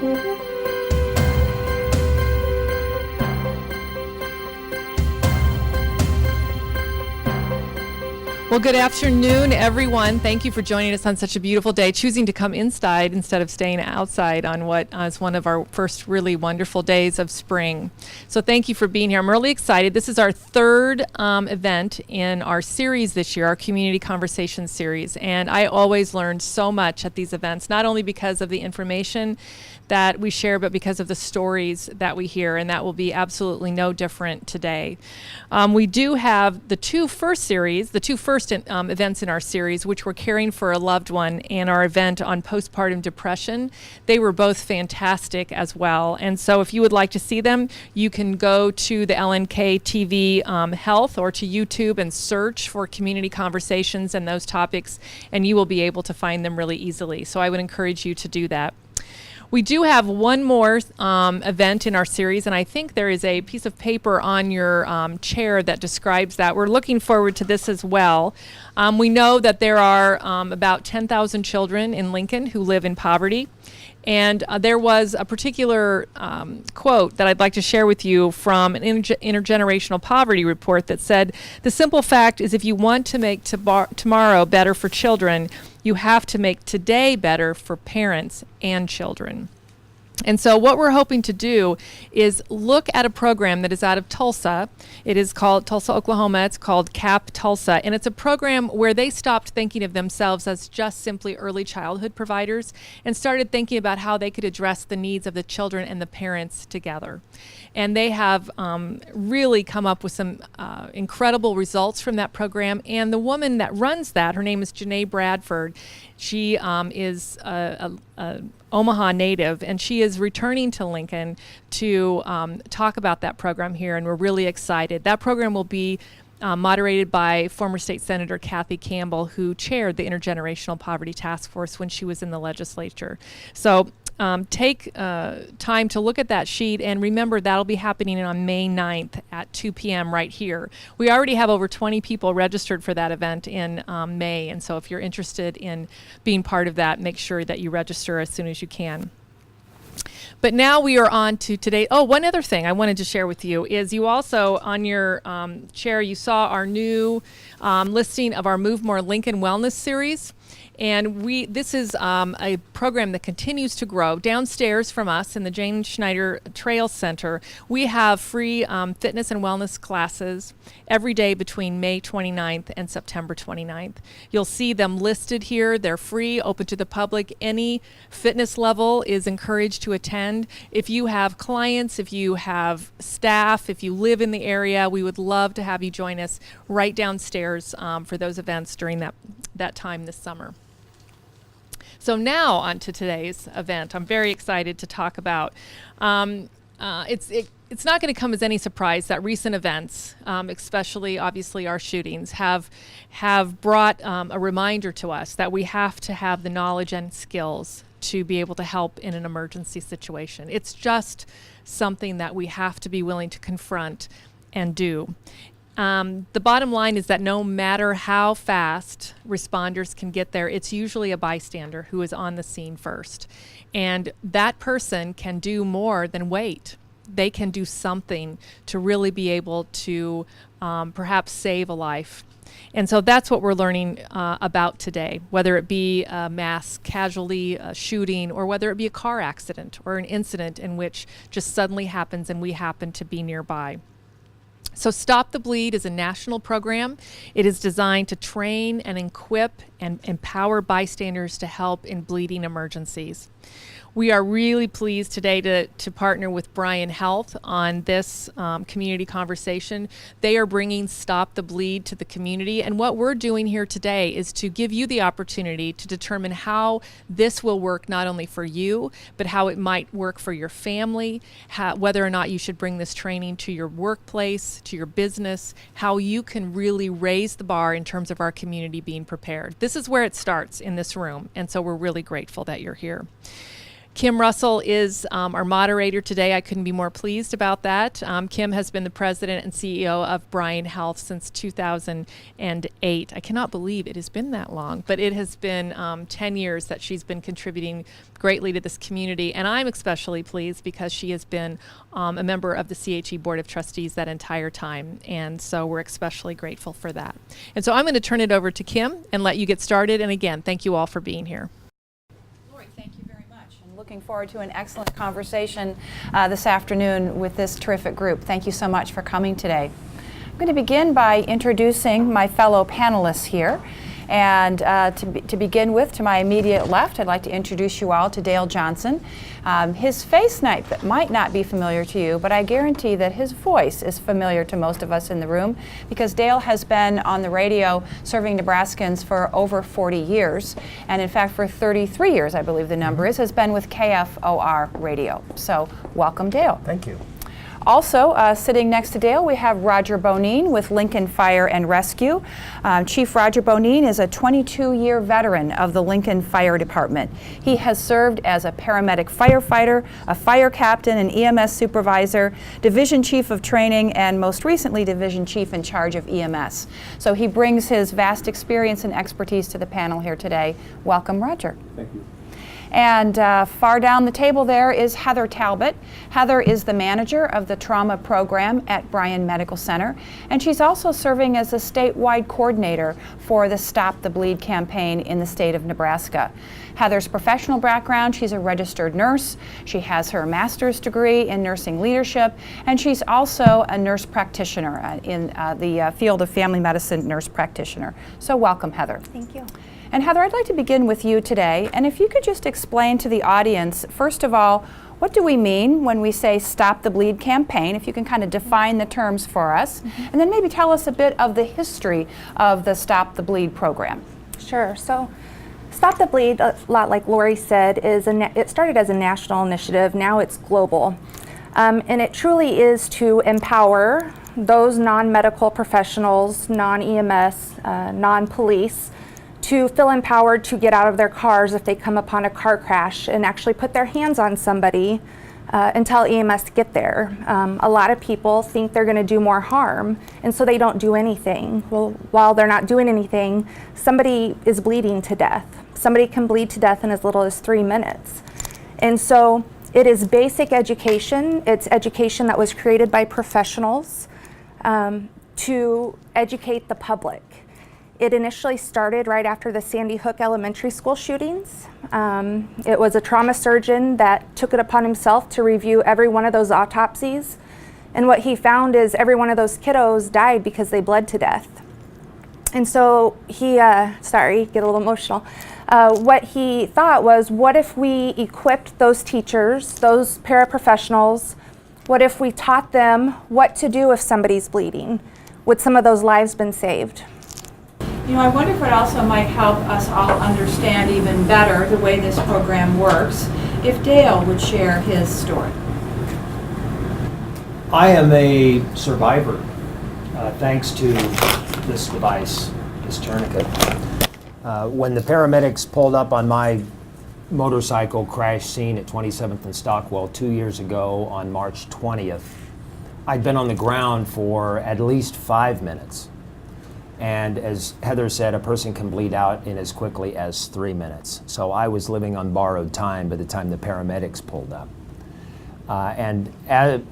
Well, good afternoon, everyone. Thank you for joining us on such a beautiful day, choosing to come inside instead of staying outside on what is one of our first really wonderful days of spring. So thank you for being here. I'm really excited. This is our third event in our series this year, our Community Conversation series. And I always learn so much at these events, not only because of the information that we share, but because of the stories that we hear, and that will be absolutely no different today. We do have the two first events in our series, which were caring for a loved one and our event on postpartum depression. They were both fantastic as well. And so if you would like to see them, you can go to the LNKTV Health or to YouTube and search for Community Conversations and those topics, and you will be able to find them really easily. So I would encourage you to do that. We do have one more event in our series, and I think there is a piece of paper on your chair that describes that. We're looking forward to this as well. We know that there are about 10,000 children in Lincoln who live in poverty. And there was a particular quote that I'd like to share with you from an intergenerational poverty report that said, "The simple fact is if you want to make tomorrow better for children, you have to make today better for parents and children." And so what we're hoping to do is look at a program that is out of Tulsa. It is called Tulsa, Oklahoma. It's called CAP Tulsa. And it's a program where they stopped thinking of themselves as just simply early childhood providers and started thinking about how they could address the needs of the children and the parents together. And they have really come up with some incredible results from that program. And the woman that runs that, her name is Janae Bradford. She is a Omaha native, and she is returning to Lincoln to talk about that program here, and we're really excited. That program will be moderated by former State Senator Kathy Campbell, who chaired the Intergenerational Poverty Task Force when she was in the legislature. So take time to look at that sheet, and remember that'll be happening on May 9th at 2 p.m. right here. We already have over 20 people registered for that event in May, and so if you're interested in being part of that, make sure that you register as soon as you can. But now we are on to today. Oh, one other thing I wanted to share with you is you also, on your chair, you saw our new listing of our Move More Lincoln Wellness Series. And this is a program that continues to grow. Downstairs from us in the Jane Schneider Trail Center, we have free fitness and wellness classes every day between May 29th and September 29th. You'll see them listed here. They're free, open to the public. Any fitness level is encouraged to attend. If you have clients, if you have staff, if you live in the area, we would love to have you join us right downstairs for those events during that time this summer. So now on to today's event. I'm very excited to talk about. It's not going to come as any surprise that recent events, especially obviously our shootings, have brought a reminder to us that we have to have the knowledge and skills to be able to help in an emergency situation. It's just something that we have to be willing to confront and do. The bottom line is that no matter how fast responders can get there, it's usually a bystander who is on the scene first. And that person can do more than wait. They can do something to really be able to perhaps save a life. And so that's what we're learning about today, whether it be a mass casualty, a shooting, or whether it be a car accident or an incident in which just suddenly happens and we happen to be nearby. So Stop the Bleed is a national program. It is designed to train and equip and empower bystanders to help in bleeding emergencies. We are really pleased today to partner with Bryan Health on this community conversation. They are bringing Stop the Bleed to the community, and what we're doing here today is to give you the opportunity to determine how this will work not only for you, but how it might work for your family, whether or not you should bring this training to your workplace, to your business, how you can really raise the bar in terms of our community being prepared. This is where it starts in this room, and so we're really grateful that you're here. Kim Russel is our moderator today. I couldn't be more pleased about that. Kim has been the president and CEO of Bryan Health since 2008. I cannot believe it has been that long, but it has been 10 years that she's been contributing greatly to this community. And I'm especially pleased because she has been a member of the CHE Board of Trustees that entire time. And so we're especially grateful for that. And so I'm going to turn it over to Kim and let you get started. And again, thank you all for being here. Looking forward to an excellent conversation this afternoon with this terrific group. Thank you so much for coming today. I'm going to begin by introducing my fellow panelists here. And to begin with, to my immediate left, I'd like to introduce you all to Dale Johnson. His face might not be familiar to you, but I guarantee that his voice is familiar to most of us in the room because Dale has been on the radio serving Nebraskans for over 40 years. And in fact, for 33 years, I believe the number is, has been with KFOR radio. So welcome, Dale. Thank you. Also, sitting next to Dale, we have Roger Bonin with Lincoln Fire and Rescue. Chief Roger Bonin is a 22-year veteran of the Lincoln Fire Department. He has served as a paramedic firefighter, a fire captain, an EMS supervisor, division chief of training, and most recently, division chief in charge of EMS. So he brings his vast experience and expertise to the panel here today. Welcome, Roger. Thank you. And far down the table there is Heather Talbott. Heather is the manager of the trauma program at Bryan Medical Center, and she's also serving as a statewide coordinator for the Stop the Bleed campaign in the state of Nebraska. Heather's professional background, she's a registered nurse. She has her master's degree in nursing leadership, and she's also a nurse practitioner in the field of family medicine nurse practitioner. So welcome, Heather. Thank you. And Heather, I'd like to begin with you today, and if you could just explain to the audience, first of all, what do we mean when we say Stop the Bleed campaign, if you can kind of define the terms for us, and then maybe tell us a bit of the history of the Stop the Bleed program. Sure. So Stop the Bleed, a lot like Lori said, it started as a national initiative. Now it's global. And it truly is to empower those non-medical professionals, non-EMS, non-police, to feel empowered to get out of their cars if they come upon a car crash and actually put their hands on somebody and tell EMS to get there. A lot of people think they're going to do more harm, and so they don't do anything. Well, while they're not doing anything, somebody is bleeding to death. Somebody can bleed to death in as little as 3 minutes. And so it is basic education. It's education that was created by professionals to educate the public. It initially started right after the Sandy Hook Elementary School shootings. It was a trauma surgeon that took it upon himself to review every one of those autopsies. And what he found is every one of those kiddos died because they bled to death. And so he, sorry, get a little emotional. What he thought was, what if we equipped those teachers, those paraprofessionals, what if we taught them what to do if somebody's bleeding? Would some of those lives been saved? You know, I wonder if it also might help us all understand even better the way this program works, if Dale would share his story. I am a survivor, thanks to this device, this tourniquet. When the paramedics pulled up on my motorcycle crash scene at 27th and Stockwell 2 years ago on March 20th, I'd been on the ground for at least 5 minutes. And as Heather said, a person can bleed out in as quickly as 3 minutes. So I was living on borrowed time by the time the paramedics pulled up.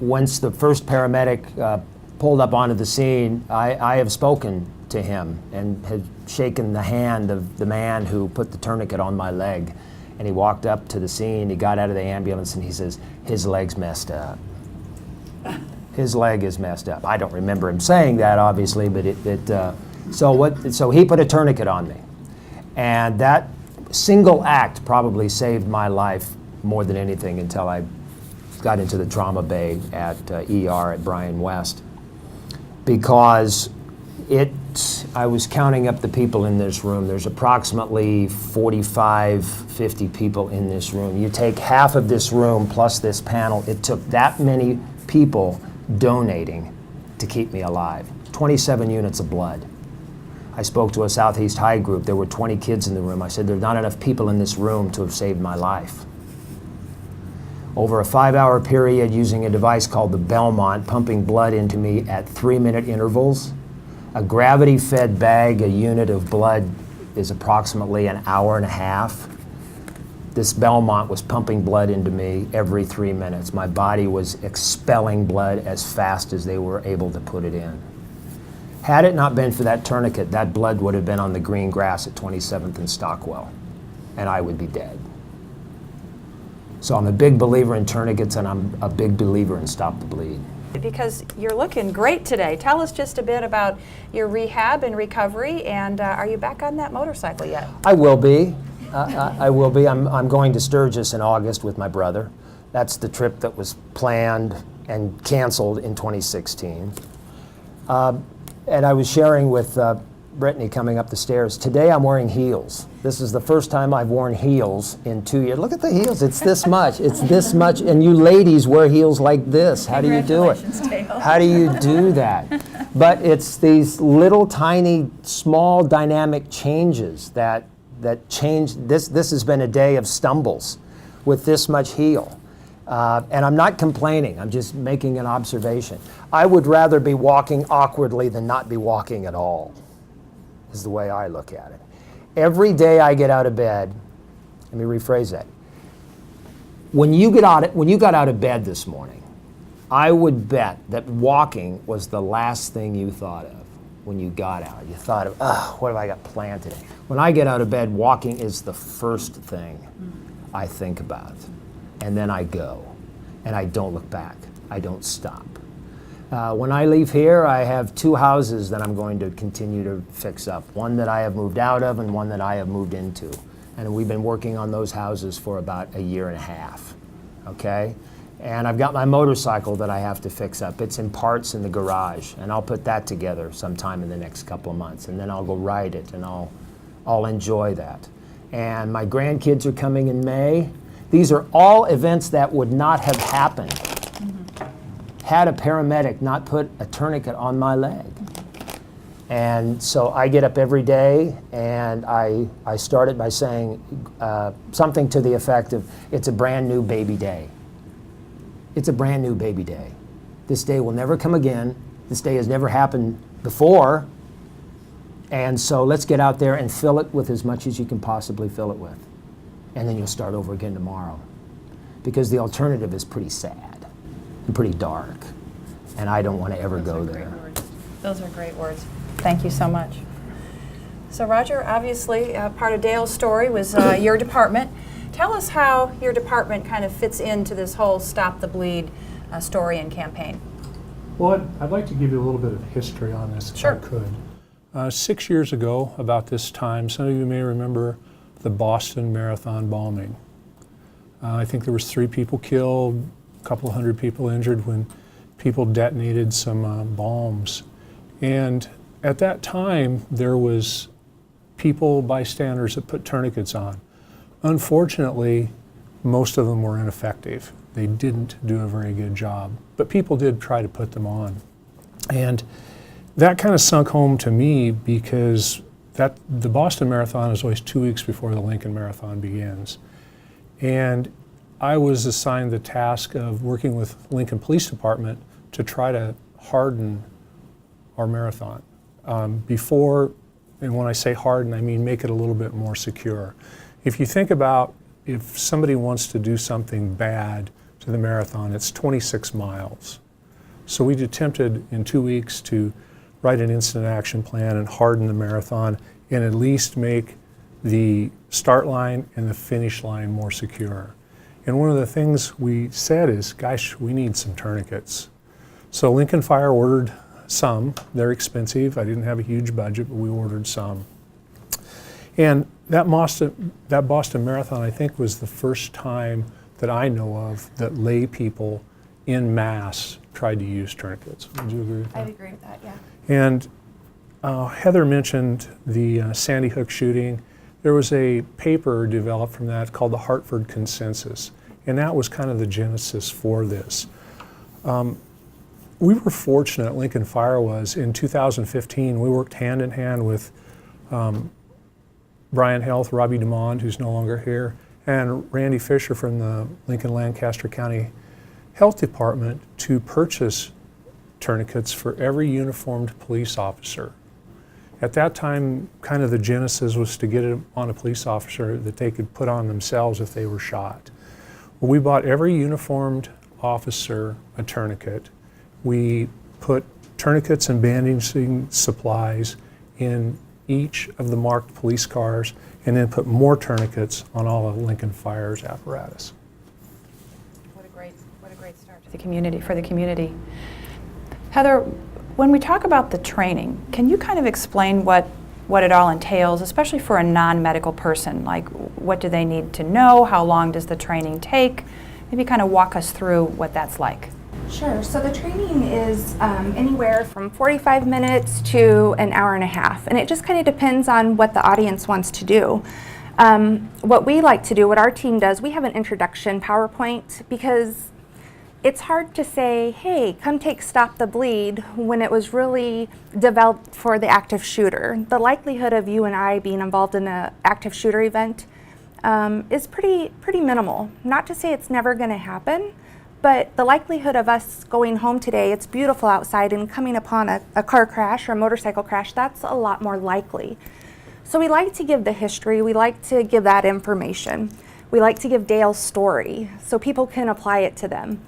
Once the first paramedic pulled up onto the scene, I have spoken to him and had shaken the hand of the man who put the tourniquet on my leg. And he walked up to the scene, he got out of the ambulance, and he says, his leg's messed up. His leg is messed up. I don't remember him saying that, obviously, but so he put a tourniquet on me. And that single act probably saved my life more than anything until I got into the trauma bay at ER at Bryan West. Because I was counting up the people in this room. There's approximately 45, 50 people in this room. You take half of this room plus this panel, it took that many people donating to keep me alive. 27 units of blood. I spoke to a Southeast High group. There were 20 kids in the room. I said, there's not enough people in this room to have saved my life. over a 5-hour period using a device called the Belmont, pumping blood into me at 3-minute intervals. A gravity-fed bag, a unit of blood, is approximately an hour and a half. This Belmont was pumping blood into me every 3 minutes. My body was expelling blood as fast as they were able to put it in. Had it not been for that tourniquet, that blood would have been on the green grass at 27th and Stockwell, and I would be dead. So I'm a big believer in tourniquets, and I'm a big believer in Stop the Bleed. Because you're looking great today. Tell us just a bit about your rehab and recovery, and are you back on that motorcycle yet? I will be. I will be. I'm going to Sturgis in August with my brother. That's the trip that was planned and canceled in 2016. And I was sharing with Brittany coming up the stairs. Today I'm wearing heels. This is the first time I've worn heels in 2 years. Look at the heels. It's this much. It's this much. And you ladies wear heels like this. How do you do it? How do you do that? But it's these little tiny, small dynamic changes that change. This has been a day of stumbles with this much heel. And I'm not complaining. I'm just making an observation. I would rather be walking awkwardly than not be walking at all, is the way I look at it. Every day I get out of bed, let me rephrase that. When you got out of bed this morning, I would bet that walking was the last thing you thought of when you got out. You thought of, what have I got planned today? When I get out of bed, walking is the first thing I think about. And then I go, and I don't look back. I don't stop. When I leave here, I have 2 houses that I'm going to continue to fix up. One that I have moved out of and one that I have moved into. And we've been working on those houses for about a year and a half, okay? And I've got my motorcycle that I have to fix up. It's in parts in the garage, and I'll put that together sometime in the next couple of months, and then I'll go ride it, and I'll enjoy that. And my grandkids are coming in May. These are all events that would not have happened had a paramedic not put a tourniquet on my leg. And so I get up every day, and I start it by saying something to the effect of, it's a brand new baby day. It's a brand new baby day. This day will never come again. This day has never happened before. And so let's get out there and fill it with as much as you can possibly fill it with. And then you'll start over again tomorrow. Because the alternative is pretty sad and pretty dark. And I don't want to ever go there. Those are great words. Thank you so much. So Roger, obviously part of Dale's story was your department. Tell us how your department kind of fits into this whole Stop the Bleed story and campaign. Well, I'd like to give you a little bit of history on this if I could. 6 years ago, about this time, some of you may remember the Boston Marathon bombing. I think there was 3 people killed, a couple hundred people injured when people detonated some bombs. And at that time, there was people, bystanders, that put tourniquets on. Unfortunately, most of them were ineffective. They didn't do a very good job, but people did try to put them on. And that kind of sunk home to me because the Boston Marathon is always 2 weeks before the Lincoln Marathon begins. And I was assigned the task of working with Lincoln Police Department to try to harden our marathon. Before, and when I say harden, I mean make it a little bit more secure. If you think about if somebody wants to do something bad to the marathon, it's 26 miles. So we attempted in 2 weeks to write an incident action plan and harden the marathon and at least make the start line and the finish line more secure. And one of the things we said is, gosh, we need some tourniquets. So Lincoln Fire ordered some. They're expensive. I didn't have a huge budget, but we ordered some. And that Boston Marathon, I think, was the first time that I know of that lay people in mass tried to use tourniquets. Would you agree with that? I'd agree with that, yeah. And Heather mentioned the Sandy Hook shooting. There was a paper developed from that called the Hartford Consensus, and that was kind of the genesis for this. We were fortunate, Lincoln Fire was, in 2015, we worked hand in hand with Bryan Health, Robbie DeMond, who's no longer here, and Randy Fisher from the Lincoln-Lancaster County Health Department to purchase tourniquets for every uniformed police officer. At that time, kind of the genesis was to get it on a police officer that they could put on themselves if they were shot. Well, we bought every uniformed officer a tourniquet. We put tourniquets and bandaging supplies in each of the marked police cars, and then put more tourniquets on all of Lincoln Fire's apparatus. What a great start to the community. Heather, when we talk about the training, can you kind of explain what it all entails, especially for a non-medical person? Like, what do they need to know? How long does the training take? Maybe kind of walk us through what that's like. Sure. So the training is anywhere from 45 minutes to an hour and a half, and it just kind of depends on what the audience wants to do. What we like to do, what our team does, we have an introduction PowerPoint, because it's hard to say, hey, come take Stop the Bleed, when it was really developed for the active shooter. The likelihood of you and I being involved in an active shooter event is pretty minimal. Not to say it's never going to happen, but the likelihood of us going home today, it's beautiful outside, and coming upon a car crash or a motorcycle crash, that's a lot more likely. So we like to give the history, we like to give that information. We like to give Dale's story so people can apply it to them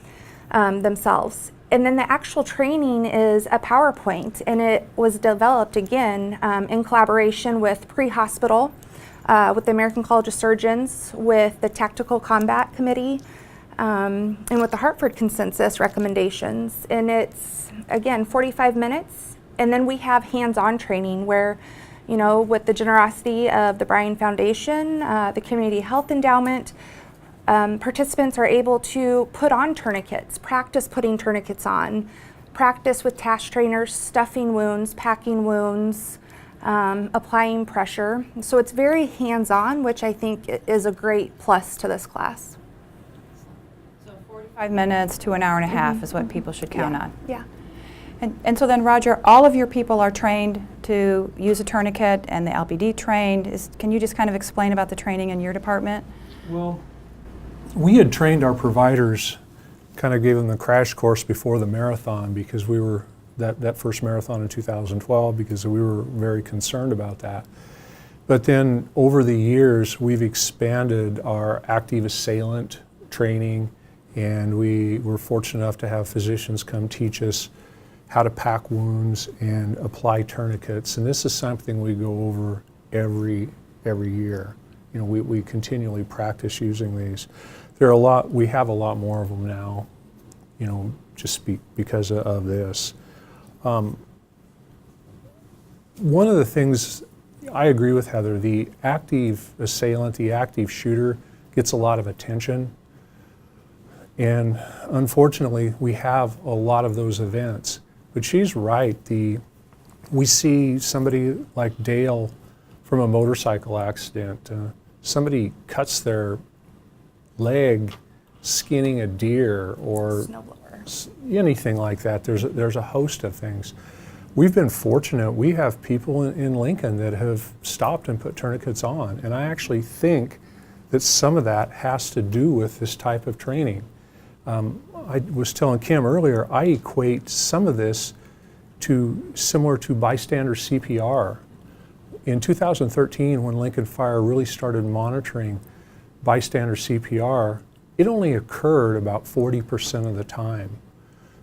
themselves. And then the actual training is a PowerPoint, and it was developed again in collaboration with pre-hospital, with the American College of Surgeons, with the Tactical Combat Committee, and with the Hartford Consensus recommendations. And it's, again, 45 minutes. And then we have hands-on training where, you know, with the generosity of the Bryan Foundation, the Community Health Endowment, participants are able to put on tourniquets, practice putting tourniquets on, practice with task trainers, stuffing wounds, packing wounds, applying pressure. So it's very hands-on, which I think is a great plus to this class. 5 minutes to an hour and a half is what people should count on. Yeah. And so then, Roger, all of your people are trained to use a tourniquet, and the LBD trained. Can you just kind of explain about the training in your department? Well, we had trained our providers, kind of gave them the crash course before the marathon, because we were, that first marathon in 2012, because we were very concerned about that. But then over the years, we've expanded our active assailant training, and we were fortunate enough to have physicians come teach us how to pack wounds and apply tourniquets. And this is something we go over every year. You know, we continually practice using these. We have a lot more of them now, you know, just because of this. One of the things, I agree with Heather, the active assailant, the active shooter gets a lot of attention. And unfortunately, we have a lot of those events. But she's right. We see somebody like Dale from a motorcycle accident. Somebody cuts their leg skinning a deer or anything like that. There's a host of things. We've been fortunate. We have people in Lincoln that have stopped and put tourniquets on. And I actually think that some of that has to do with this type of training. I was telling Kim earlier, I equate some of this similar to bystander CPR. In 2013, when Lincoln Fire really started monitoring bystander CPR, it only occurred about 40% of the time.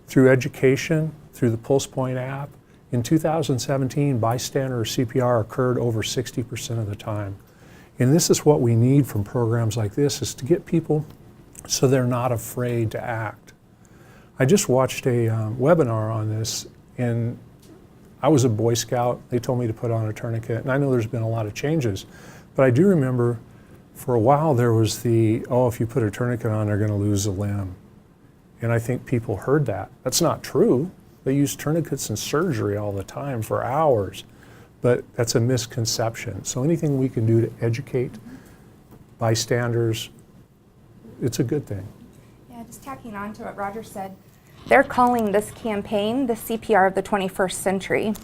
Through education, through the PulsePoint app, in 2017, bystander CPR occurred over 60% of the time. And this is what we need from programs like this, is to get people so they're not afraid to act. I just watched a webinar on this, and I was a Boy Scout. They told me to put on a tourniquet, and I know there's been a lot of changes, but I do remember for a while there was if you put a tourniquet on, they're going to lose a limb. And I think people heard that. That's not true. They use tourniquets in surgery all the time for hours, but that's a misconception. So anything we can do to educate bystanders, it's a good thing. Yeah, just tacking on to what Roger said, they're calling this campaign the CPR of the 21st century.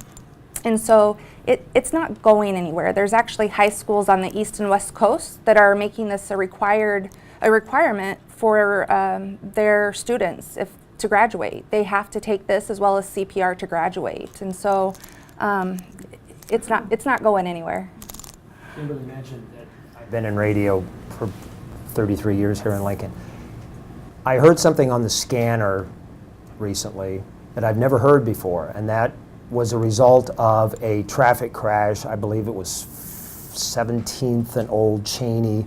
And so it's not going anywhere. There's actually high schools on the east and west coast that are making this a requirement for their students to graduate. They have to take this as well as CPR to graduate. And so it's not going anywhere. Kimberly mentioned that I've been in radio for 33 years here in Lincoln. I heard something on the scanner recently that I've never heard before, and that was a result of a traffic crash. I believe it was 17th and Old Cheney.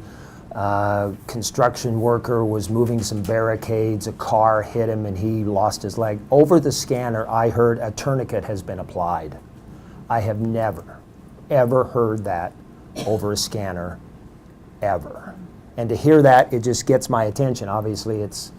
Construction worker was moving some barricades. A car hit him and he lost his leg. Over the scanner, I heard a tourniquet has been applied. I have never, ever heard that over a scanner, ever. And to hear that, it just gets my attention. Obviously, it's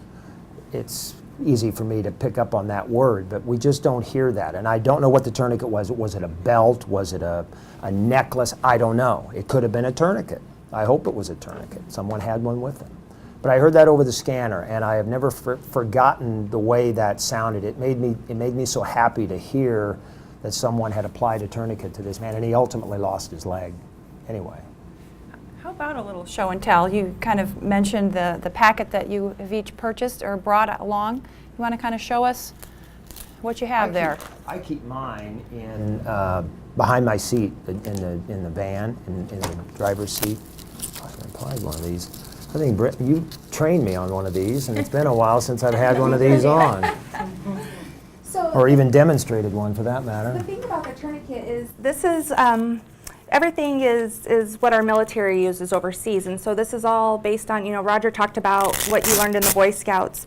easy for me to pick up on that word, but we just don't hear that. And I don't know what the tourniquet was. Was it a belt? Was it a necklace? I don't know. It could have been a tourniquet. I hope it was a tourniquet. Someone had one with them. But I heard that over the scanner, and I have never forgotten the way that sounded. It made me so happy to hear that someone had applied a tourniquet to this man, and he ultimately lost his leg. Anyway. How about a little show and tell? You kind of mentioned the packet that you have each purchased or brought along. You want to kind of show us what you have there? I keep mine in behind my seat in the van, in the driver's seat. I haven't applied one of these. I think, Britt, you trained me on one of these, and it's been a while since I've had one of these on. Or even demonstrated one, for that matter. The thing about the tourniquet is this is everything is what our military uses overseas, and so this is all based on, Roger talked about what you learned in the Boy Scouts.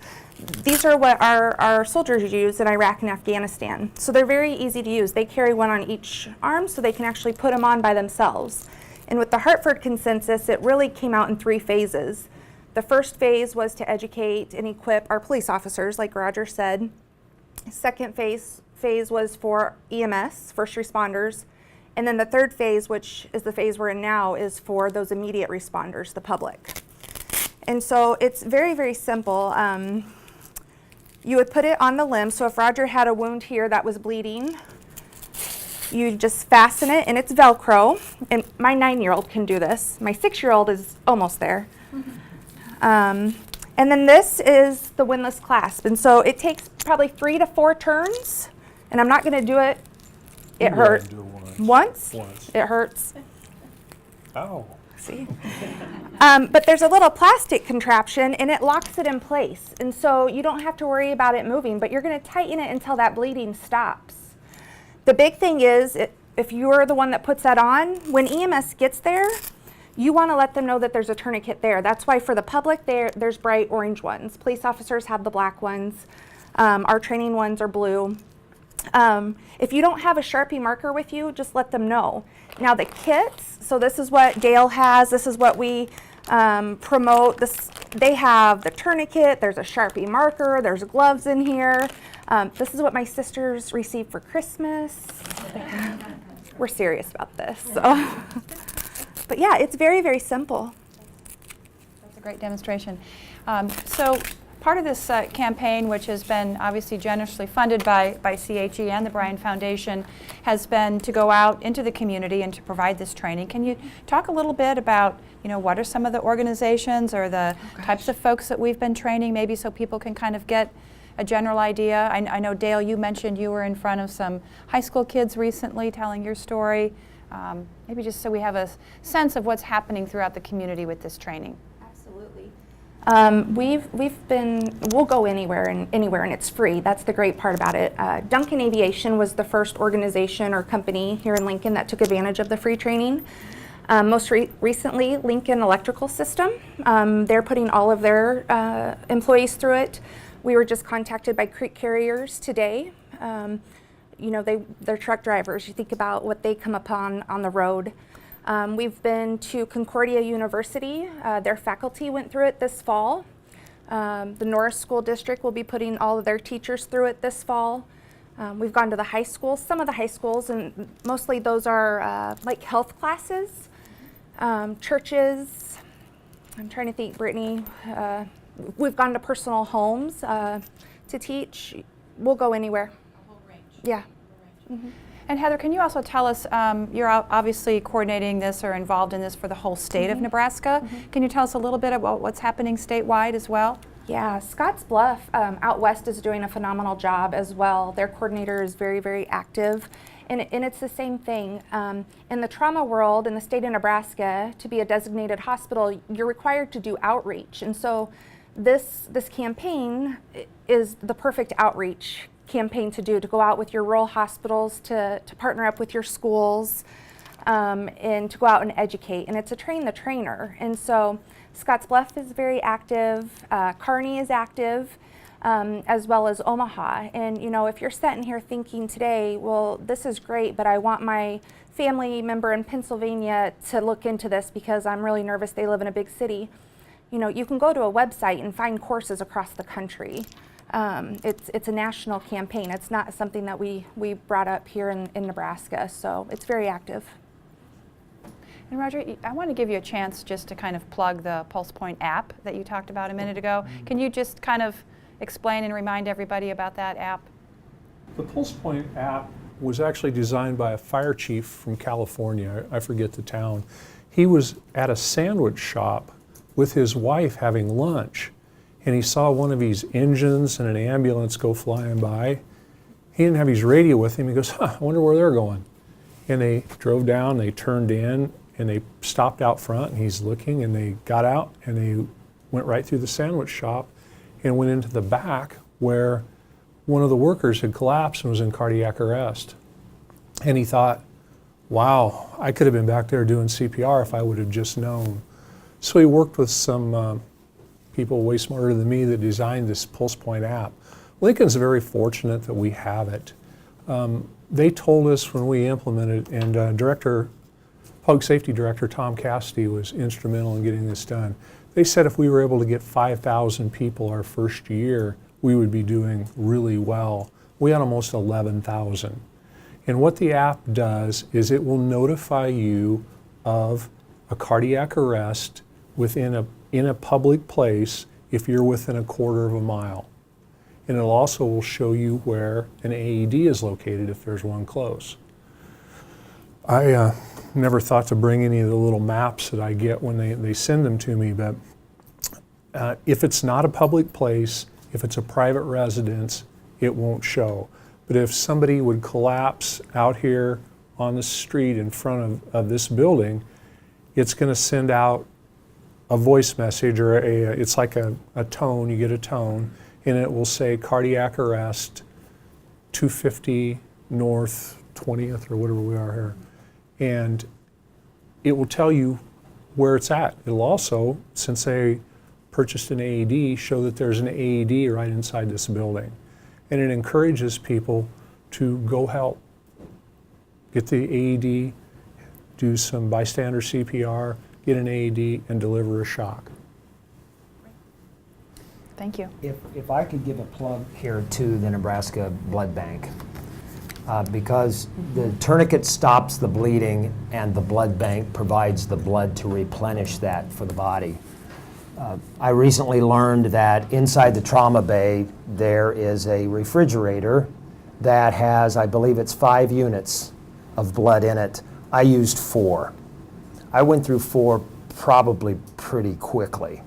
These are what our soldiers use in Iraq and Afghanistan. So they're very easy to use. They carry one on each arm, so they can actually put them on by themselves. And with the Hartford consensus, it really came out in 3 phases. The first phase was to educate and equip our police officers, like Roger said. Second phase was for EMS, first responders. And then the third phase, which is the phase we're in now, is for those immediate responders, the public. And so it's very, very simple. You would put it on the limb. So if Roger had a wound here that was bleeding, you just fasten it, and it's Velcro. And my 9-year-old can do this. My 6-year-old is almost there. And then this is the windlass clasp. And so it takes probably 3 to 4 turns. And I'm not going to do it. It hurts. Once? It hurts. Ow. See? But there's a little plastic contraption, and it locks it in place. And so you don't have to worry about it moving, but you're going to tighten it until that bleeding stops. The big thing is, if you're the one that puts that on, when EMS gets there, you want to let them know that there's a tourniquet there. That's why for the public, there's bright orange ones. Police officers have the black ones. Our training ones are blue. If you don't have a Sharpie marker with you, just let them know. Now the kits, so this is what Dale has, this is what we promote. They have the tourniquet, there's a Sharpie marker, there's gloves in here. This is what my sisters received for Christmas. We're serious about this. So. But yeah, it's very, very simple. That's a great demonstration. So part of this campaign, which has been obviously generously funded by CHE and the Bryan Foundation, has been to go out into the community and to provide this training. Can you talk a little bit about, what are some of the organizations or the types of folks that we've been training, maybe so people can kind of get a general idea? I know, Dale, you mentioned you were in front of some high school kids recently telling your story. Maybe just so we have a sense of what's happening throughout the community with this training. We'll go anywhere and it's free. That's the great part about it. Duncan Aviation was the first organization or company here in Lincoln that took advantage of the free training. Most recently, Lincoln Electrical System. They're putting all of their employees through it. We were just contacted by creek carriers today. They're truck drivers. You think about what they come upon on the road. We've been to Concordia University. Their faculty went through it this fall. The Norris School District will be putting all of their teachers through it this fall. We've gone to the high schools, some of the high schools, and mostly those are like health classes, churches. I'm trying to think, Brittany. We've gone to personal homes to teach. We'll go anywhere. A whole range. Yeah. Mm-hmm. And Heather, can you also tell us, you're obviously coordinating this or involved in this for the whole state of Nebraska. Can you tell us a little bit about what's happening statewide as well? Yeah, Scotts Bluff out west is doing a phenomenal job as well. Their coordinator is very, very active. And it's the same thing. In the trauma world, in the state of Nebraska, to be a designated hospital, you're required to do outreach. And so this campaign is the perfect outreach campaign to do, to go out with your rural hospitals, to partner up with your schools, and to go out and educate. And it's a train the trainer. And so Scotts Bluff is very active, Kearney is active, as well as Omaha. And you know, if you're sitting here thinking today, well, this is great, but I want my family member in Pennsylvania to look into this because I'm really nervous they live in a big city, you know, you can go to a website and find courses across the country. It's a national campaign. It's not something that we brought up here in Nebraska, so it's very active. And Roger, I want to give you a chance just to kind of plug the PulsePoint app that you talked about a minute ago. Can you just kind of explain and remind everybody about that app? The PulsePoint app was actually designed by a fire chief from California. I forget the town. He was at a sandwich shop with his wife having lunch, and he saw one of these engines and an ambulance go flying by. He didn't have his radio with him. He goes, I wonder where they're going. And they drove down, they turned in, and they stopped out front, and he's looking, and they got out, and they went right through the sandwich shop and went into the back where one of the workers had collapsed and was in cardiac arrest. And he thought, wow, I could have been back there doing CPR if I would have just known. So he worked with some people way smarter than me that designed this PulsePoint app. Lincoln's very fortunate that we have it. They told us when we implemented, and Public Safety Director Tom Cassidy was instrumental in getting this done. They said if we were able to get 5,000 people our first year, we would be doing really well. We had almost 11,000. And what the app does is it will notify you of a cardiac arrest in a public place if you're within a quarter of a mile. And it also will show you where an AED is located if there's one close. I never thought to bring any of the little maps that I get when they send them to me, but if it's not a public place, if it's a private residence, it won't show. But if somebody would collapse out here on the street in front of this building, it's going to send out a voice message, or it's like a tone, you get a tone, and it will say cardiac arrest, 250 North 20th, or whatever we are here. And it will tell you where it's at. It'll also, since they purchased an AED, show that there's an AED right inside this building. And it encourages people to go help. Get the AED, do some bystander CPR, get an AED, and deliver a shock. Thank you. If I could give a plug here to the Nebraska Blood Bank, because the tourniquet stops the bleeding and the blood bank provides the blood to replenish that for the body. I recently learned that inside the trauma bay there is a refrigerator that has, I believe it's 5 units of blood in it. I used 4. I went through 4 probably pretty quickly.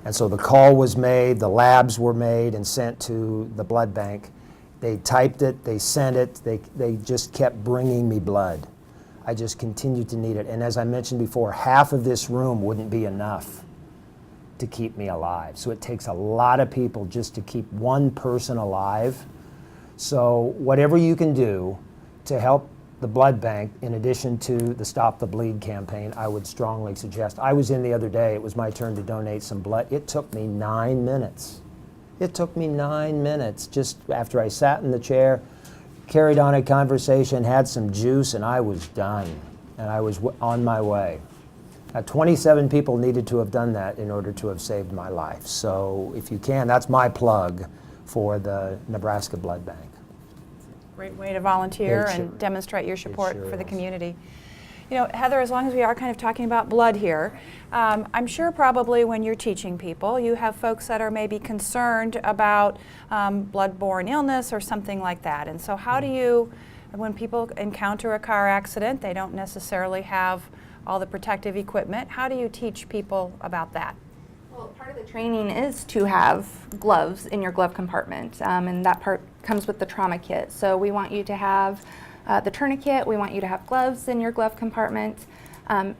And so the call was made, the labs were made and sent to the blood bank. They typed it, they sent it, they just kept bringing me blood. I just continued to need it. And as I mentioned before, half of this room wouldn't be enough to keep me alive. So it takes a lot of people just to keep one person alive. So whatever you can do to help the blood bank, in addition to the Stop the Bleed campaign, I would strongly suggest. I was in the other day, it was my turn to donate some blood. It took me 9 minutes. It took me 9 minutes just after I sat in the chair, carried on a conversation, had some juice, and I was done. And I was on my way. 27 people needed to have done that in order to have saved my life. So if you can, that's my plug for the Nebraska Blood Bank. Great way to volunteer and demonstrate your support for the community. You know, Heather, as long as we are kind of talking about blood here, I'm sure probably when you're teaching people, you have folks that are maybe concerned about blood-borne illness or something like that. And so how do you when people encounter a car accident, they don't necessarily have all the protective equipment. How do you teach people about that? Well, part of the training is to have gloves in your glove compartment, and that part comes with the trauma kit. So we want you to have the tourniquet, we want you to have gloves in your glove compartment.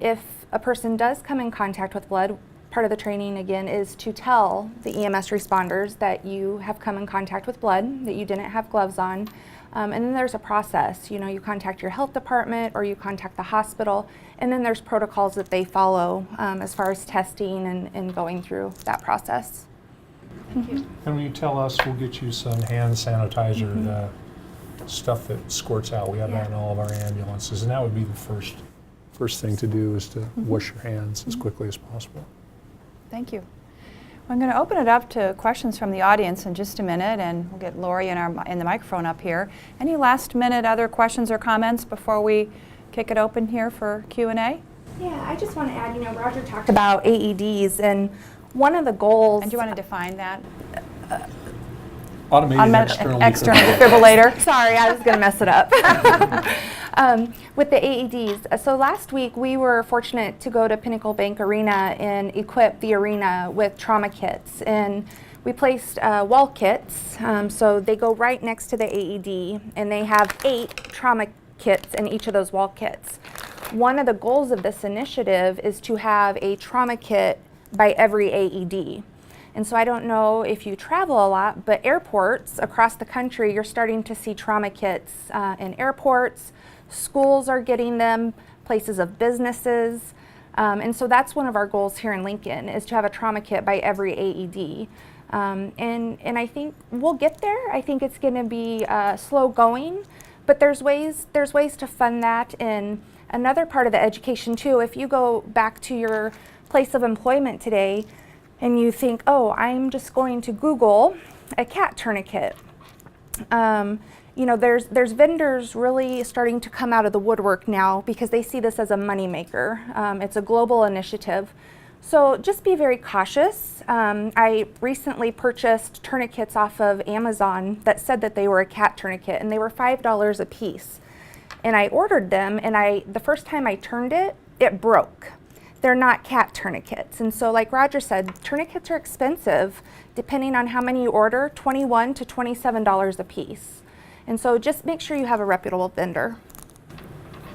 If a person does come in contact with blood, part of the training again is to tell the EMS responders that you have come in contact with blood, that you didn't have gloves on. And then there's a process. You contact your health department or you contact the hospital, and then there's protocols that they follow as far as testing and going through that process. Thank you. And when you tell us, we'll get you some hand sanitizer, the stuff that squirts out. We have that in all of our ambulances, and that would be the first thing to do is to wash your hands as quickly as possible. Thank you. I'm going to open it up to questions from the audience in just a minute, and we'll get Lori in the microphone up here. Any last minute other questions or comments before we kick it open here for Q&A? Yeah, I just want to add, Roger talked about AEDs, and one of the goals... And do you want to define that? Automated external defibrillator. Sorry, I was going to mess it up. With the AEDs, so last week we were fortunate to go to Pinnacle Bank Arena and equip the arena with trauma kits. And we placed wall kits, so they go right next to the AED, and they have 8 trauma kits in each of those wall kits. One of the goals of this initiative is to have a trauma kit by every AED. And so I don't know if you travel a lot, but airports across the country, you're starting to see trauma kits in airports. Schools are getting them, places of businesses. And so that's one of our goals here in Lincoln, is to have a trauma kit by every AED. And I think we'll get there. I think it's going to be slow going, but there's ways to fund that. And another part of the education too, if you go back to your place of employment today, and you think, oh, I'm just going to Google a cat tourniquet. There's vendors really starting to come out of the woodwork now because they see this as a moneymaker. It's a global initiative. So just be very cautious. I recently purchased tourniquets off of Amazon that said that they were a cat tourniquet, and they were $5 a piece. And I ordered them, and the first time I turned it, it broke. They're not cat tourniquets. And so like Roger said, tourniquets are expensive, depending on how many you order, $21 to $27 a piece. And so just make sure you have a reputable vendor.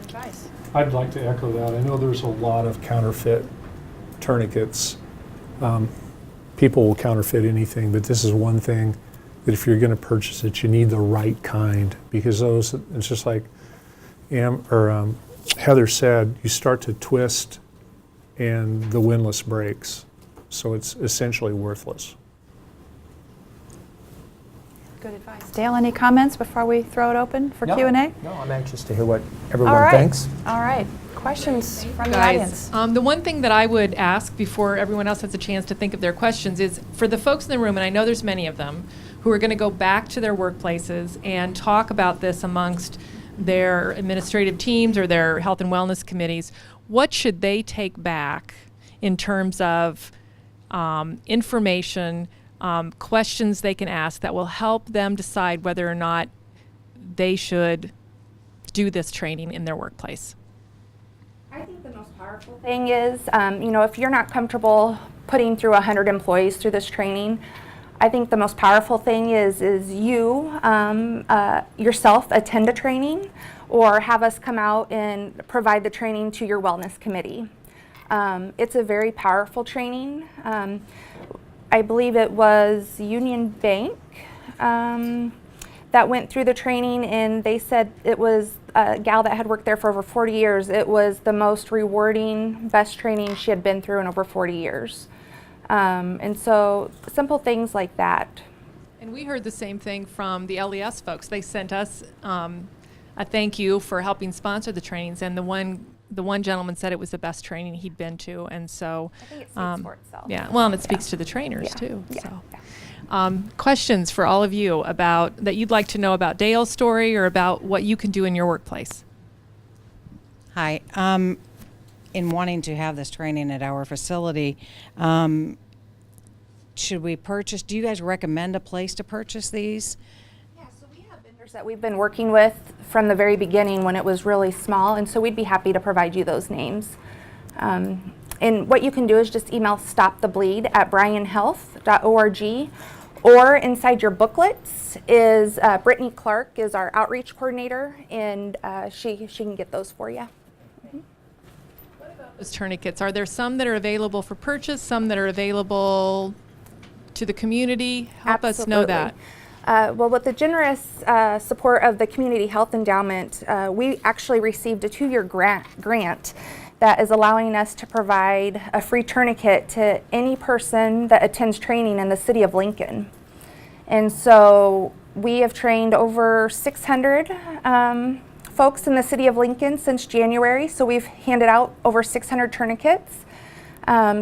Advice. I'd like to echo that. I know there's a lot of counterfeit tourniquets. People will counterfeit anything, but this is one thing that if you're going to purchase it, you need the right kind, because those, it's just like Heather said, you start to twist and the windlass breaks, so it's essentially worthless. Good advice. Dale, any comments before we throw it open for Q&A? No, I'm anxious to hear what everyone thinks. All right. Questions from the Guys, audience? the one thing that I would ask before everyone else has a chance to think of their questions is for the folks in the room, and I know there's many of them, who are going to go back to their workplaces and talk about this amongst their administrative teams or their health and wellness committees. What should they take back in terms of information, questions they can ask that will help them decide whether or not they should do this training in their workplace? I think the most powerful thing is, if you're not comfortable putting through 100 employees through this training, I think the most powerful thing is you yourself attend a training, or have us come out and provide the training to your wellness committee. It's a very powerful training. I believe it was Union Bank that went through the training, and they said it was a gal that had worked there for over 40 years. It was the most rewarding, best training she had been through in over 40 years. And so simple things like that. And we heard the same thing from the LES folks. They sent us a thank you for helping sponsor the trainings, and the one gentleman said it was the best training he'd been to, and so I think it speaks for itself. yeah, well, and it speaks to the trainers too. Yeah. So, Yeah. questions for all of you about that you'd like to know about Dale's story or about what you can do in your workplace? Hi. In wanting to have this training at our facility, should we purchase? Do you guys recommend a place to purchase these? Yeah, so we have vendors That we've been working with from the very beginning when it was really small, and so we'd be happy to provide you those names. And what you can do is just email stopthebleed@bryanhealth.org, or inside your booklets is Brittany Clark is our outreach coordinator, and she can get those for you. Those tourniquets, are there some that are available for purchase, some that are available to the community? Help us know that. Well, with the generous support of the Community Health Endowment, we actually received a 2-year grant that is allowing us to provide a free tourniquet to any person that attends training in the city of Lincoln. And so we have trained over 600 folks in the city of Lincoln since January, so we've handed out over 600 tourniquets.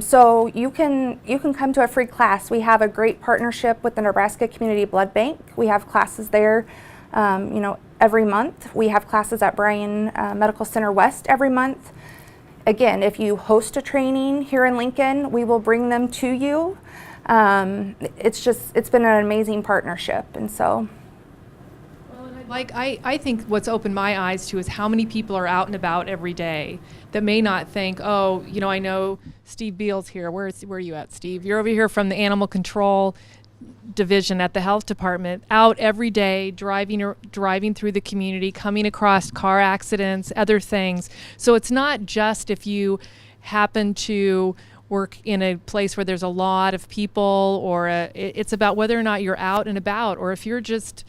So you can come to a free class. We have a great partnership with the Nebraska Community Blood Bank. We have classes there, every month. We have classes at Bryan Medical Center West every month. Again, if you host a training here in Lincoln, we will bring them to you. It's been an amazing partnership, and so. I think what's opened my eyes to is how many people are out and about every day that may not think, oh, I know Steve Beals here. Where are you at, Steve? You're over here from the Animal Control Division at the Health Department, out every day, driving through the community, coming across car accidents, other things. So it's not just if you happen to work in a place where there's a lot of people, or it's about whether or not you're out and about, or if you're just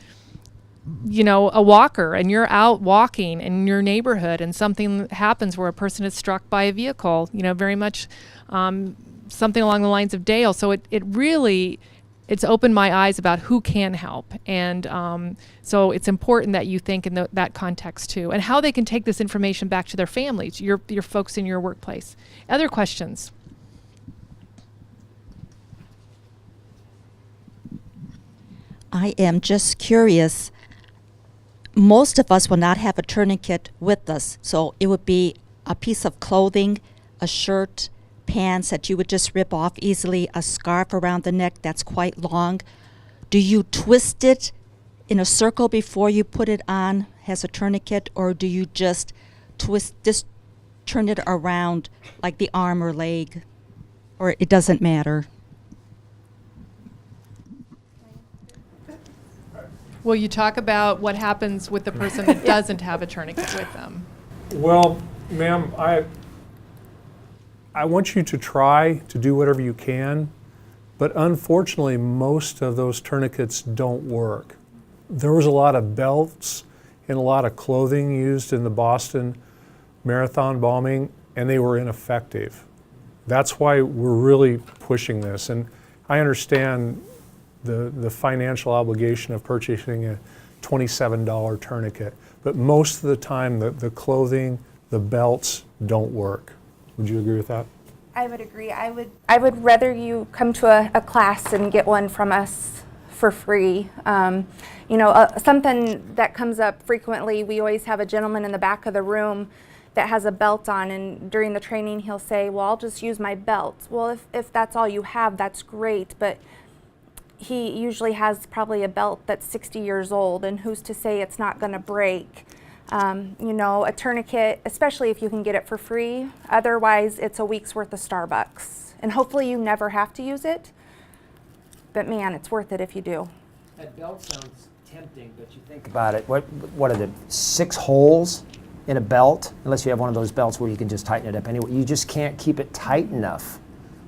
a walker and you're out walking in your neighborhood and something happens where a person is struck by a vehicle, very much something along the lines of Dale. So it's opened my eyes about who can help. And so it's important that you think in that context too, and how they can take this information back to their families, your folks in your workplace. Other questions? I am just curious. Most of us will not have a tourniquet with us, so it would be a piece of clothing, a shirt, pants that you would just rip off easily, a scarf around the neck that's quite long. Do you twist it in a circle before you put it on as a tourniquet, or do you just turn it around like the arm or leg, or it doesn't matter? Will you talk about what happens with the person that doesn't have a tourniquet with them? Well, ma'am, I want you to try to do whatever you can, but unfortunately, most of those tourniquets don't work. There was a lot of belts and a lot of clothing used in the Boston Marathon bombing, and they were ineffective. That's why we're really pushing this. And I understand the financial obligation of purchasing a $27 tourniquet, but most of the time the clothing, the belts don't work. Would you agree with that? I would agree. I would rather you come to a class and get one from us for free. Something that comes up frequently, we always have a gentleman in the back of the room that has a belt on, and during the training he'll say, well, I'll just use my belt. Well, if that's all you have, that's great, but he usually has probably a belt that's 60 years old, and who's to say it's not going to break? A tourniquet, especially if you can get it for free. Otherwise, it's a week's worth of Starbucks. And hopefully you never have to use it. But man, it's worth it if you do. That belt sounds tempting, but you think about it. What are the 6 holes in a belt? Unless you have one of those belts where you can just tighten it up anyway. You just can't keep it tight enough,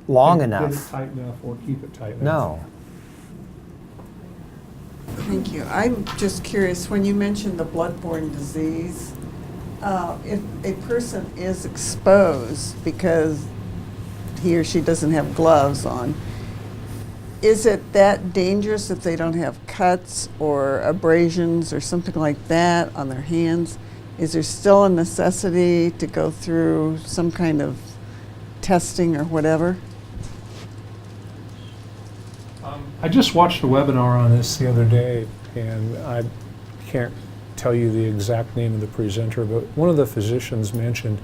long enough. Get it tight enough or keep it tight enough. No. Thank you. I'm just curious, when you mentioned the bloodborne disease, if a person is exposed because he or she doesn't have gloves on, is it that dangerous if they don't have cuts or abrasions or something like that on their hands? Is there still a necessity to go through some kind of testing or whatever? I just watched a webinar on this the other day, and I can't tell you the exact name of the presenter, but one of the physicians mentioned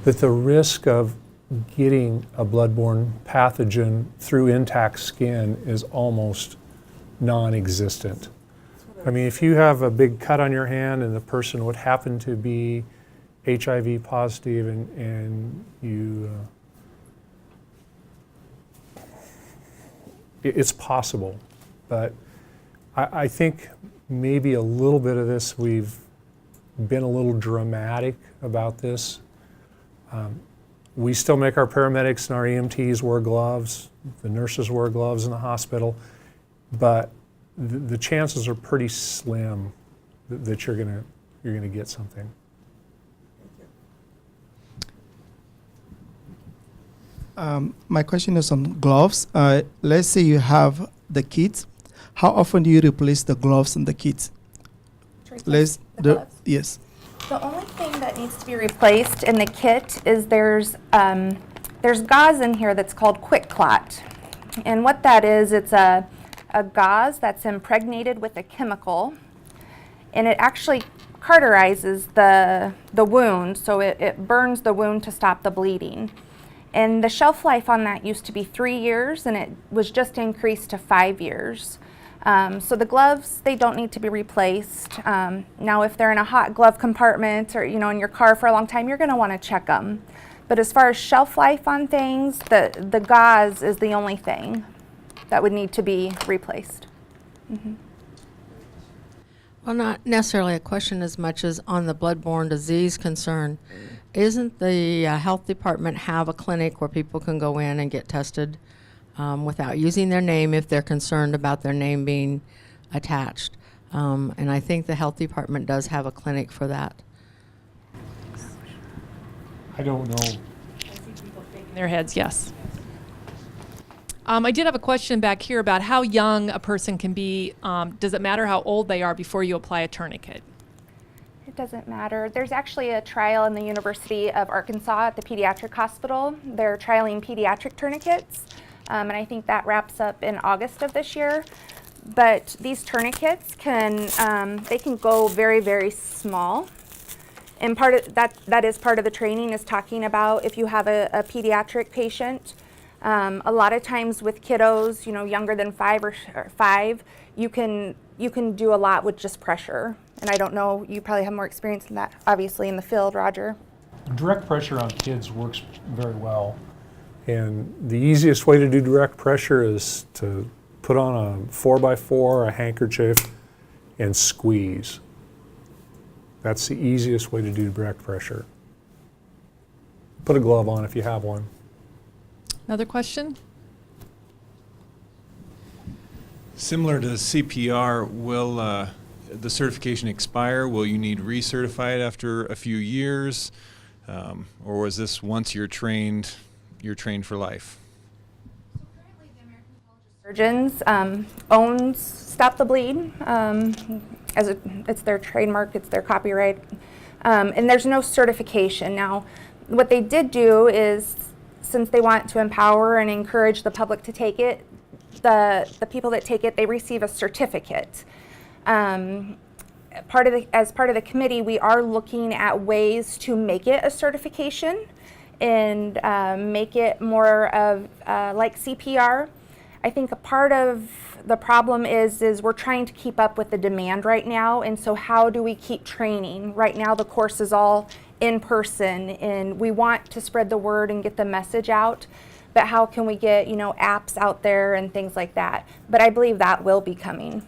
that the risk of getting a bloodborne pathogen through intact skin is almost non-existent. I mean, if you have a big cut on your hand and the person would happen to be HIV positive and you, it's possible. But I think maybe a little bit of this, we've been a little dramatic about this. We still make our paramedics and our EMTs wear gloves. The nurses wear gloves in the hospital. But the chances are pretty slim that you're gonna get something. My question is on gloves. Let's say you have the kits. How often do you replace the gloves and the kits? The gloves? Yes. The only thing that needs to be replaced in the kit is there's gauze in here that's called Quick Clot. And what that is, it's a gauze that's impregnated with a chemical, and it actually cauterizes the wound, so it burns the wound to stop the bleeding. And the shelf life on that used to be 3 years, and it was just increased to 5 years. So the gloves, they don't need to be replaced. Now, if they're in a hot glove compartment or in your car for a long time, you're going to want to check them. But as far as shelf life on things, the gauze is the only thing that would need to be replaced. Mm-hmm. Well, not necessarily a question as much as on the bloodborne disease concern. Isn't the health department have a clinic where people can go in and get tested without using their name if they're concerned about their name being attached? And I think the health department does have a clinic for that. I don't know. I see people shaking their heads, yes. I did have a question back here about how young a person can be. Does it matter how old they are before you apply a tourniquet? It doesn't matter. There's actually a trial in the University of Arkansas at the pediatric hospital. They're trialing pediatric tourniquets, and I think that wraps up in August of this year. But these tourniquets they can go very, very small. And part of that is part of the training, is talking about if you have a pediatric patient. A lot of times with kiddos, younger than 5, you can do a lot with just pressure. And I don't know, you probably have more experience in that, obviously, in the field, Roger. Direct pressure on kids works very well. And the easiest way to do direct pressure is to put on a 4x4, a handkerchief, and squeeze. That's the easiest way to do direct pressure. Put a glove on if you have one. Another question? Similar to CPR, will the certification expire? Will you need recertified after a few years? Or was this once you're trained for life? Currently, the American College of Surgeons owns Stop the Bleed. It's their trademark, it's their copyright. And there's no certification. Now, what they did do is, since they want to empower and encourage the public to take it, the people that take it, they receive a certificate. As part of the committee, we are looking at ways to make it a certification and make it more of like CPR. I think a part of the problem is we're trying to keep up with the demand right now, and so how do we keep training? Right now the course is all in person, and we want to spread the word and get the message out, but how can we get apps out there and things like that? But I believe that will be coming.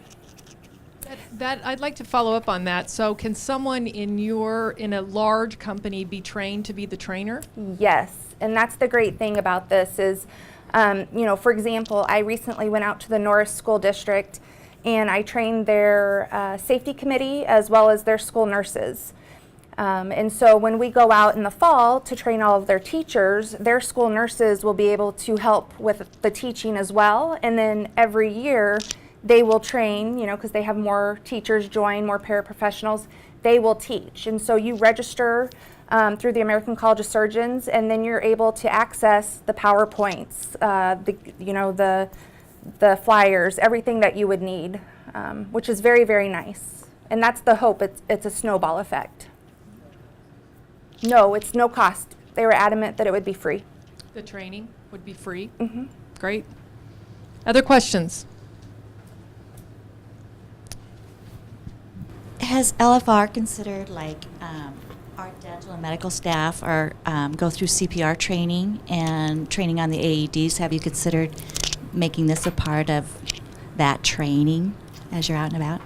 That I'd like to follow up on that. So can someone in a large company be trained to be the trainer? Yes, and that's the great thing about this is, for example, I recently went out to the Norris School District and I trained their safety committee as well as their school nurses. And so when we go out in the fall to train all of their teachers, their school nurses will be able to help with the teaching as well. And then every year they will train, because they have more teachers join, more paraprofessionals, they will teach. And so you register through the American College of Surgeons, and then you're able to access the PowerPoints, the flyers, everything that you would need, which is very, very nice. And that's the hope. It's a snowball effect. No, it's no cost. They were adamant that it would be free. The training would be free? Mm-hmm. Great. Other questions? Has LFR considered, like, our dental and medical staff are go through CPR training and training on the AEDs? Have you considered making this a part of that training as you're out and about?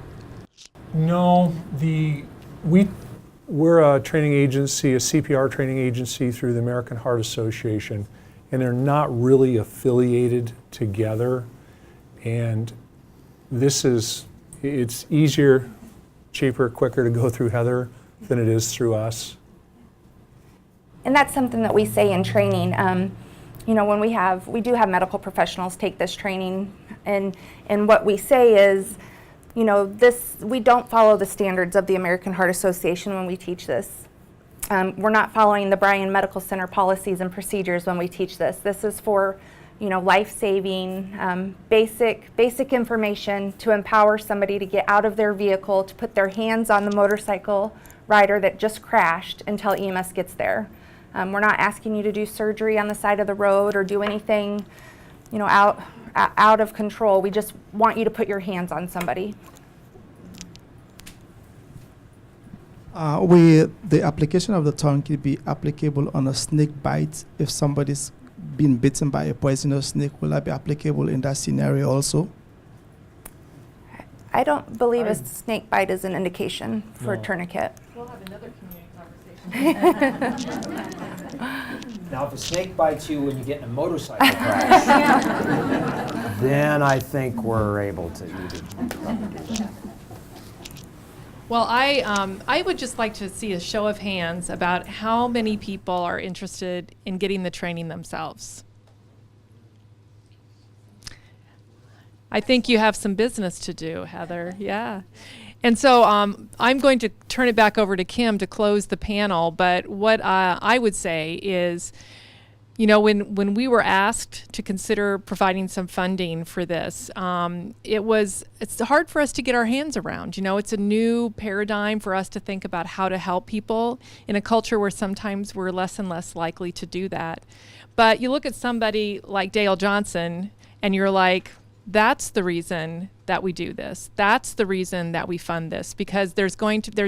No, we're a training agency, a CPR training agency through the American Heart Association, and they're not really affiliated together. And it's easier, cheaper, quicker to go through Heather than it is through us. And that's something that we say in training. You know, when we do have medical professionals take this training, and what we say is, you know, we don't follow the standards of the American Heart Association when we teach this. We're not following the Bryan Medical Center policies and procedures when we teach this. This is for, you know, life-saving, basic information to empower somebody to get out of their vehicle, to put their hands on the motorcycle rider that just crashed until EMS gets there. We're not asking you to do surgery on the side of the road or do anything, you know, out of control. We just want you to put your hands on somebody. Will the application of the tourniquet be applicable on a snake bite? If somebody's been bitten by a poisonous snake, will that be applicable in that scenario also? I don't believe a snake bite is an indication for a tourniquet. We'll have another community conversation. Now, if a snake bites you when you get in a motorcycle crash, then I think we're able to eat it. Well, I would just like to see a show of hands about how many people are interested in getting the training themselves. I think you have some business to do, Heather. Yeah. And so I'm going to turn it back over to Kim to close the panel. But what I would say is, you know, when we were asked to consider providing some funding for this, it's hard for us to get our hands around. You know, it's a new paradigm for us to think about how to help people in a culture where sometimes we're less and less likely to do that. But you look at somebody like Dale Johnson and you're like, that's the reason that we do this. That's the reason that we fund this, because there's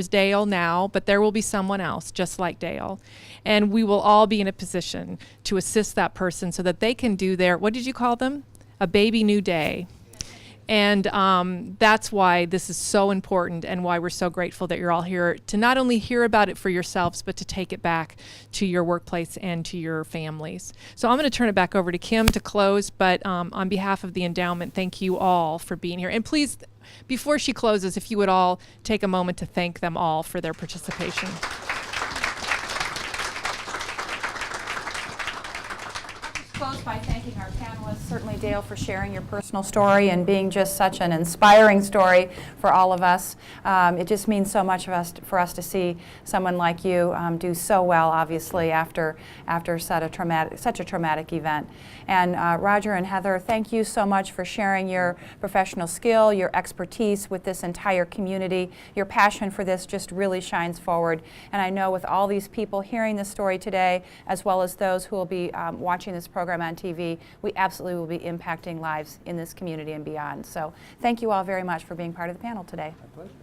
Dale now, but there will be someone else just like Dale. And we will all be in a position to assist that person so that they can do their, what did you call them? A baby new day. And that's why this is so important and why we're so grateful that you're all here to not only hear about it for yourselves, but to take it back to your workplace and to your families. So I'm going to turn it back over to Kim to close, but on behalf of the endowment, thank you all for being here. And please, before she closes, if you would all take a moment to thank them all for their participation. Close by thanking our panelists, certainly Dale, for sharing your personal story and being just such an inspiring story for all of us. It just means so much for us to see someone like you do so well, obviously, after such a traumatic event. And Roger and Heather, thank you so much for sharing your professional skill, your expertise with this entire community. Your passion for this just really shines forward. And I know with all these people hearing this story today, as well as those who will be watching this program on TV, we absolutely will be impacting lives in this community and beyond. So thank you all very much for being part of the panel today. My pleasure.